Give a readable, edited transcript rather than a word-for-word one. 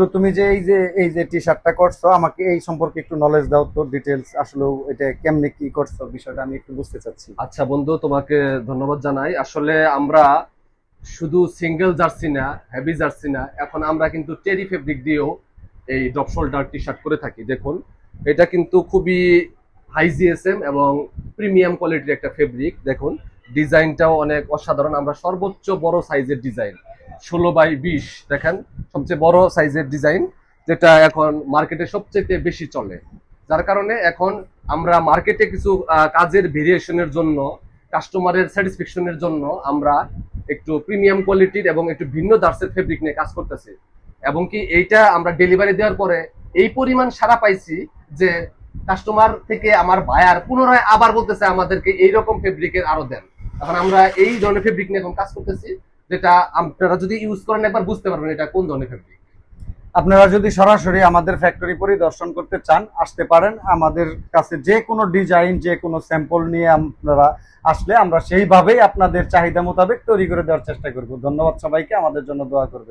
তো তুমি যে এই যে টি শার্টটা করছো, আমাকে এই সম্পর্কে একটু নলেজ দাও তো, ডিটেলস আসলে এটা কেমনে কি করছো বিষয়টা আমি একটু বুঝতে চাচ্ছি। আচ্ছা বন্ধু, তোমাকে ধন্যবাদ জানাই। আসলে আমরা শুধু সিঙ্গেল জার্সি না, হেভি জার্সি না, এখন আমরা কিন্তু টেরি ফেব্রিক দিয়েও এই ড্রপ শোল্ডার টি শার্ট করে থাকি। দেখুন, এটা কিন্তু খুবই হাই জিএসএম এবং প্রিমিয়াম কোয়ালিটির একটা ফেব্রিক। দেখুন, ডিজাইনটাও অনেক অসাধারণ। আমরা সর্বোচ্চ বড় সাইজের ডিজাইন 16x20 দেখেন, সবচেয়ে বড় সাইজের ডিজাইন, যেটা এখন মার্কেটে সবচেয়ে বেশি চলে। যার কারণে এখন আমরা মার্কেটে কিছু কাজের ভেরিয়েশনের জন্য, কাস্টমারের স্যাটিসফ্যাকশনের জন্য আমরা একটু প্রিমিয়াম কোয়ালিটির এবং একটু ভিন্ন দার্সের ফেব্রিক নিয়ে কাজ করতেছি। এবং কি এইটা আমরা ডেলিভারি দেওয়ার পরে এই পরিমাণ সাড়া পাইছি যে কাস্টমার থেকে আমার বায়ার পুনরায় আবার বলতেছে আমাদেরকে এইরকম ফেব্রিকের আরো দেন। এখন আমরা এই ধরনের ফেব্রিক নিয়ে এখন কাজ করতেছি, যেটা আপনারা যদি ইউজ করেন একবার বুঝতে পারবেন এটা কোন ধরনের ফেব্রিক। আপনারা যদি সরাসরি আমাদের ফ্যাক্টরি পরিদর্শন করতে চান, আসতে পারেন। আমাদের কাছে যে কোনো ডিজাইন, যে কোনো স্যাম্পল নিয়ে আপনারা আসলে আমরা সেইভাবেই আপনাদের চাহিদা মোতাবেক তৈরি করে দেওয়ার চেষ্টা করব। ধন্যবাদ সবাইকে, আমাদের জন্য দোয়া করবেন।